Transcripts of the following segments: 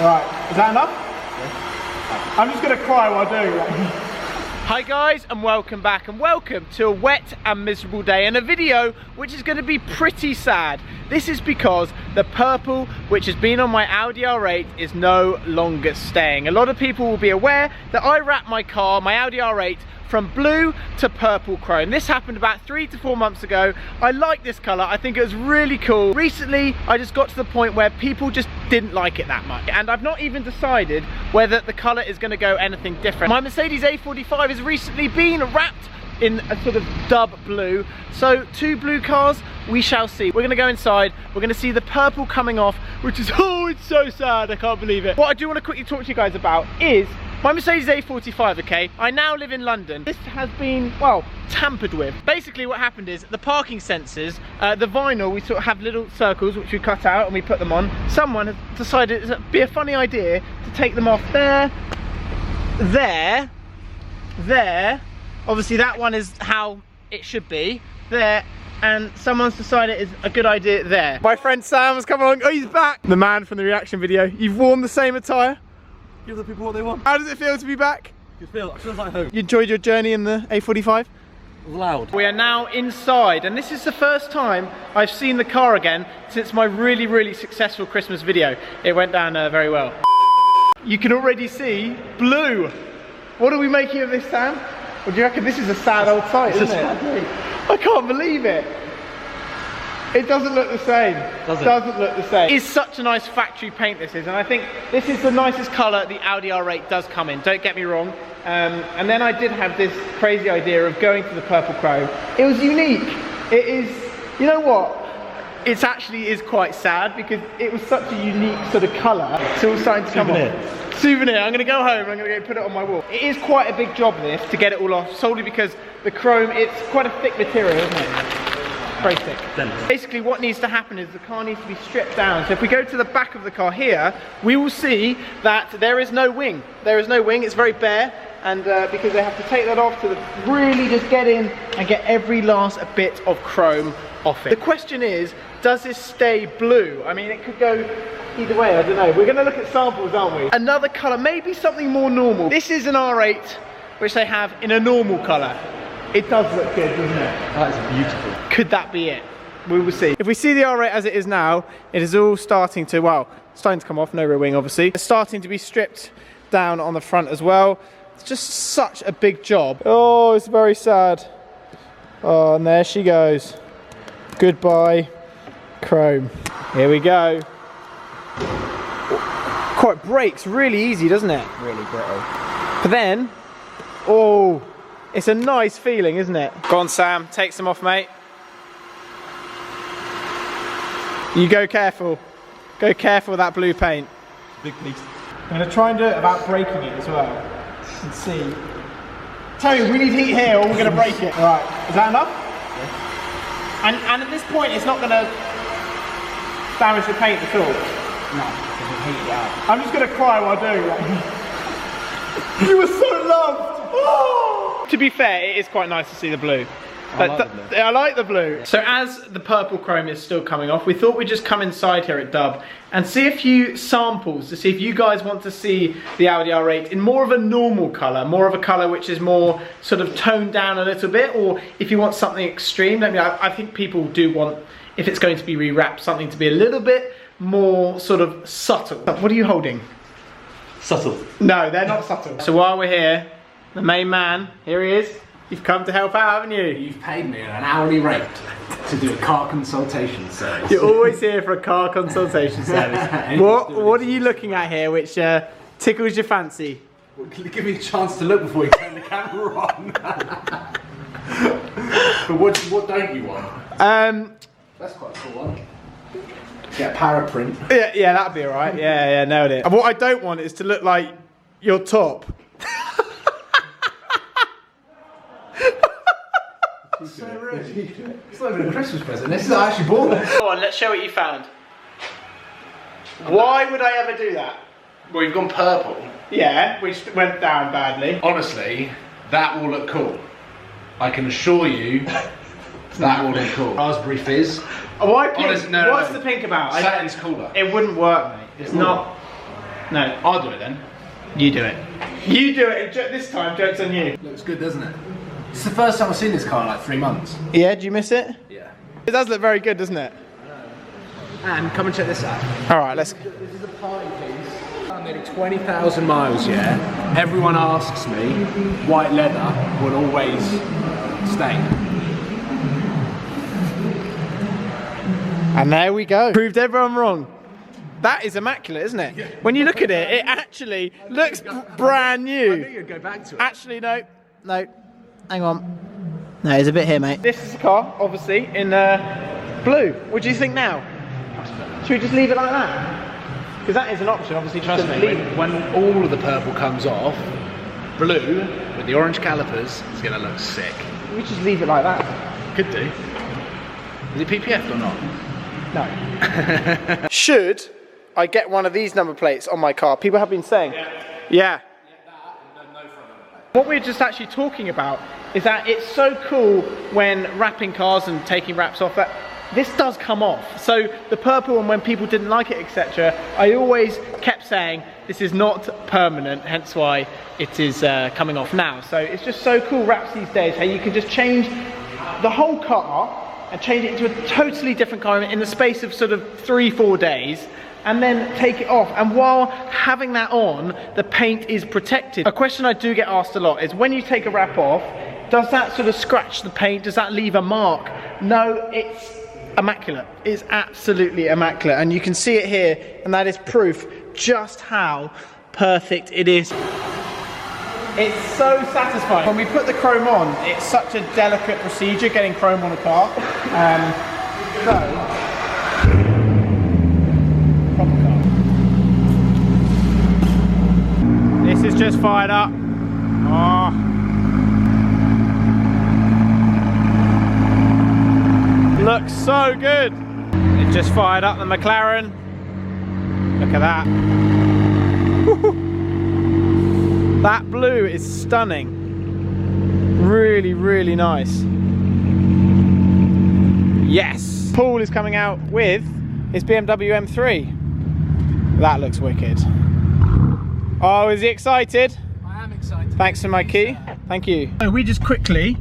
Alright, is that enough? Yeah. I'm just going to cry while doing that. Hi guys, and welcome back, and welcome to a wet and miserable day and a video which is going to be pretty sad. This is because the purple which has been on my Audi R8 is no longer staying. A lot of people will be aware that I wrapped my car, my Audi R8, from blue to purple chrome. This happened about 3 to 4 months ago. I like this colour, I think it was really cool. Recently, I just got to the point where people just didn't like it that much. And I've not even decided whether the colour is going to go anything different. My Mercedes A45 has recently been wrapped in a sort of dub blue. So 2 blue cars, we shall see. We're gonna go inside, we're gonna see the purple coming off, which is, oh, it's so sad, I can't believe it. What I do want to quickly talk to you guys about is my Mercedes A45, okay? I now live in London. This has been, well, tampered with. Basically what happened is the parking sensors, the vinyl, we sort of have little circles which we cut out and we put them on. Someone has decided it'd be a funny idea to take them off there, there. Obviously that one is how it should be, there, and someone's decided it's a good idea there. My friend Sam has come along, oh, he's back! The man from the reaction video. You've worn the same attire. Give the people what they want. How does it feel to be back? It feels like home. You enjoyed your journey in the A45? It was loud. We are now inside, and this is the first time I've seen the car again since my really successful Christmas video. It went down very well. You can already see blue. What are we making of this, Sam? Or do you reckon this is a sad old sight, isn't it? I can't believe it. It doesn't look the same. Doesn't look the same. It's such a nice factory paint this is, and I think this is the nicest colour the Audi R8 does come in, don't get me wrong. And then I did have this crazy idea of going for the purple chrome. It was unique. It is, you know what? It actually is quite sad because it was such a unique sort of colour. It's all starting to come off. Souvenir. I'm going to go home and I'm going to go put it on my wall. It is quite a big job this to get it all off, solely because the chrome, it's quite a thick material, isn't it? Very thick. Basically what needs to happen is the car needs to be stripped down. So if we go to the back of the car here, we will see that there is no wing. There is no wing, it's very bare, and because they have to take that off to really just get in and get every last bit of chrome off it. The question is, does this stay blue? I mean, it could go either way, I don't know. We're gonna look at samples, aren't we? Another color, maybe something more normal. This is an R8, which they have in a normal color. It does look good, doesn't it? That is beautiful. Could that be it? We will see. If we see the R8 as it is now, it is all starting to, well, starting to come off, no rear wing obviously. It's starting to be stripped down on the front as well. It's just such a big job. Oh, it's very sad. Oh, and there she goes. Goodbye, chrome. Here we go. Quite breaks really easy, doesn't it? Really brittle. But then, oh, it's a nice feeling, isn't it? Go on, Sam, take some off, mate. You go careful. Go careful with that blue paint. Big piece. I'm going to try and do it without breaking it as well. And see. Tell me, we need heat here or we're going to break it. Alright, is that enough? Yeah. And at this point, it's not going to damage the paint at all? No, because it heat it out. I'm just going to cry while doing that. You were so loved! Oh! To be fair, it is quite nice to see the blue. I like the blue. So as the purple chrome is still coming off, we thought we'd just come inside here at Dub and see a few samples to see if you guys want to see the Audi R8 in more of a normal colour, more of a colour which is more sort of toned down a little bit, or if you want something extreme. I think people do want, if it's going to be rewrapped, something to be a little bit more sort of subtle. What are you holding? Subtle. No, they're not subtle. So while we're here, the main man, here he is. You've come to help out, haven't you? You've paid me an hourly rate to do a car consultation service. You're always here for a car consultation service. What are you looking at here which tickles your fancy? Well, give me a chance to look before you turn the camera on. But what don't you want? That's quite a cool one. Get a paraprint. Yeah, that'd be alright. Yeah, nailed it. And what I don't want is to look like your top. So rude. It's not even a Christmas present. This is I actually bought it. Go on, let's show what you found. Why would I ever do that? Well, you've gone purple. Yeah, which went down badly. Honestly, that will look cool. I can assure you, that will look cool. Raspberry fizz. Why pink? What's the pink about? Satin's cooler. It wouldn't work, mate. It's not. No. I'll do it then. You do it. You do it. This time, joke's on you. Looks good, doesn't it? It's the first time I've seen this car in like 3 months. Yeah, do you miss it? Yeah. It does look very good, doesn't it? And come and check this out. Alright, let's... This is a party piece. Nearly 20,000 miles, yeah. Everyone asks me, white leather will always stay. And there we go. Proved everyone wrong. That is immaculate, isn't it? Yeah. When you look at it, it actually looks brand new. I knew you'd go back to it. Actually, no. No. Hang on. No, there's a bit here, mate. This is a car, obviously, in blue. What do you think now? Should we just leave it like that? Because that is an option, obviously. Trust me, when all of the purple comes off, blue with the orange calipers is going to look sick. We just leave it like that. Could do. Is it PPF or not? No. Should I get one of these number plates on my car? People have been saying. Yeah. What we're just actually talking about is that it's so cool when wrapping cars and taking wraps off that this does come off. So the purple one, when people didn't like it, etc., I always kept saying this is not permanent, hence why it is coming off now. So it's just so cool, wraps these days, how you can just change the whole car and change it into a totally different car in the space of sort of 3-4 days, and then take it off. And while having that on, the paint is protected. A question I do get asked a lot is, when you take a wrap off, does that sort of scratch the paint? Does that leave a mark? No, it's immaculate. It's absolutely immaculate. And you can see it here, and that is proof just how perfect it is. It's so satisfying. When we put the chrome on, it's such a delicate procedure getting chrome on a car. Proper car. This is just fired up. Oh. Looks so good. It just fired up the McLaren. Look at that. That blue is stunning. Really, really nice. Yes. Paul is coming out with his BMW M3. That looks wicked. Oh, is he excited? I am excited. Thanks for my key. Thank you. So we just quickly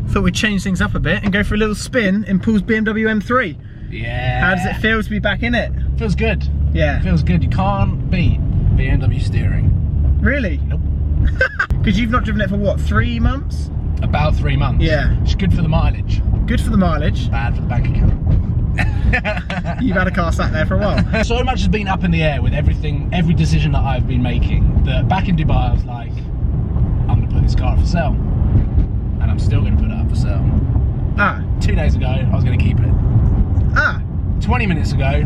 thought we'd change things up a bit and go for a little spin in Paul's BMW M3. Yeah. How does it feel to be back in it? Feels good. Yeah. It feels good. You can't beat BMW steering. Really? Nope. Because you've not driven it for what, 3 months? About 3 months. Yeah. It's good for the mileage. Good for the mileage. Bad for the bank account. You've had a car sat there for a while. So much has been up in the air with everything, every decision that I've been making, that back in Dubai I was like, I'm going to put this car up for sale. And I'm still going to put it up for sale. Ah. 2 days ago, I was going to keep it. Ah. 20 minutes ago,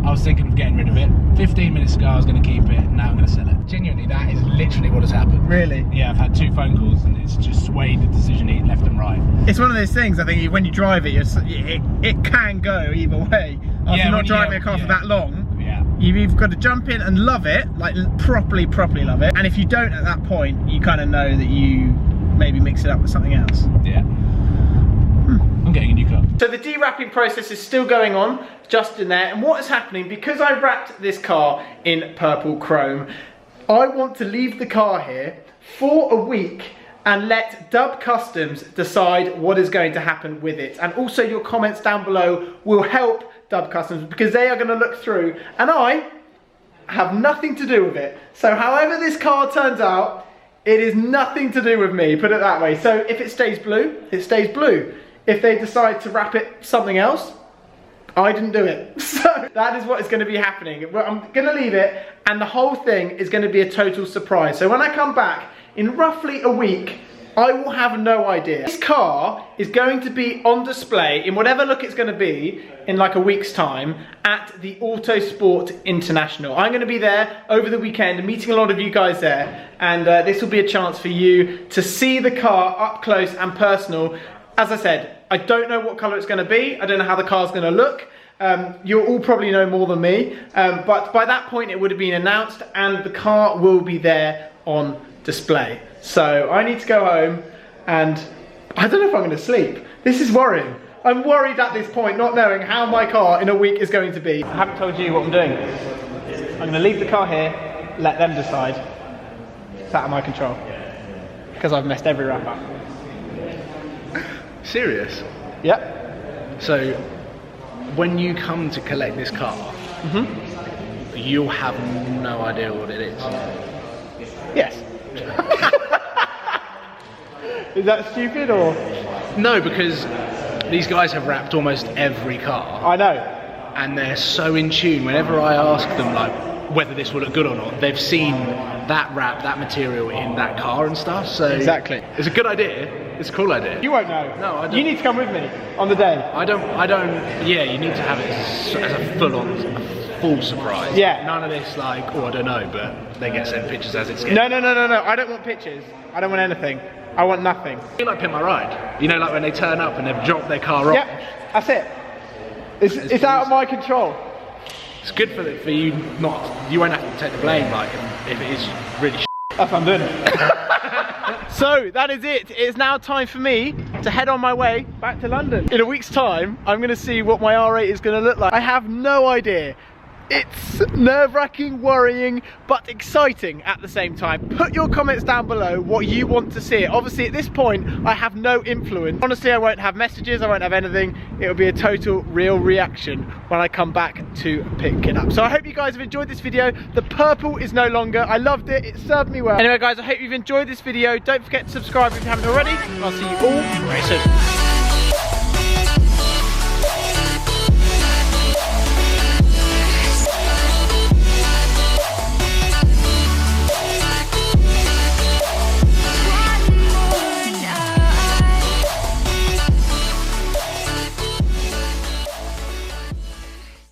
I was thinking of getting rid of it. 15 minutes ago, I was going to keep it. Now I'm going to sell it. Genuinely, that is literally what has happened. Really? Yeah, I've had 2 phone calls and it's just swayed the decision left and right. It's one of those things, I think, when you drive it, it can go either way. After not driving a car for that long, you've either got to jump in and love it, like properly love it. And if you don't at that point, you kind of know that you maybe mix it up with something else. Yeah. I'm getting a new car. So the de-wrapping process is still going on, just in there. And what is happening, because I wrapped this car in purple chrome, I want to leave the car here for a week and let Dub Customs decide what is going to happen with it. And also your comments down below will help Dub Customs, because they are going to look through, and I have nothing to do with it. So however this car turns out, it is nothing to do with me, put it that way. So if it stays blue, it stays blue. If they decide to wrap it something else, I didn't do it. So that is what is going to be happening. I'm going to leave it, and the whole thing is going to be a total surprise. So when I come back in roughly a week, I will have no idea. This car is going to be on display in whatever look it's going to be in like a week's time at the Autosport International. I'm going to be there over the weekend, meeting a lot of you guys there, and this will be a chance for you to see the car up close and personal. As I said, I don't know what colour it's going to be. I don't know how the car's going to look. You'll all probably know more than me. But by that point, it would have been announced, and the car will be there on display. So I need to go home, and I don't know if I'm going to sleep. This is worrying. I'm worried at this point, not knowing how my car in a week is going to be. I haven't told you what I'm doing. I'm going to leave the car here, let them decide. It's out of my control. Because I've messed every wrap up. Serious? Yep. So, when you come to collect this car, you'll have no idea what it is. Yes. Is that stupid or? No, because these guys have wrapped almost every car. I know. And they're so in tune. Whenever I ask them like whether this will look good or not, they've seen that wrap, that material in that car and stuff. So exactly. It's a good idea. It's a cool idea. You won't know. No, I don't. You need to come with me on the day. I don't. Yeah, you need to have it as a full surprise. Yeah. None of this like, oh, I don't know, but they get sent pictures as it's getting. No. I don't want pictures. I don't want anything. I want nothing. I feel like Pimp My Ride. You know, like when they turn up and they've dropped their car off. Yep, that's it. It's out of my control. It's good for you not. You won't have to take the blame, like if it is really. That's what I'm doing. So that is it. It's now time for me to head on my way back to London. In a week's time, I'm going to see what my R8 is going to look like. I have no idea. It's nerve-wracking, worrying, but exciting at the same time. Put your comments down below what you want to see. Obviously, at this point, I have no influence. Honestly, I won't have messages, I won't have anything. It'll be a total, real reaction when I come back to pick it up. So I hope you guys have enjoyed this video. The purple is no longer. I loved it. It served me well. Anyway, guys, I hope you've enjoyed this video. Don't forget to subscribe if you haven't already. I'll see you all very soon.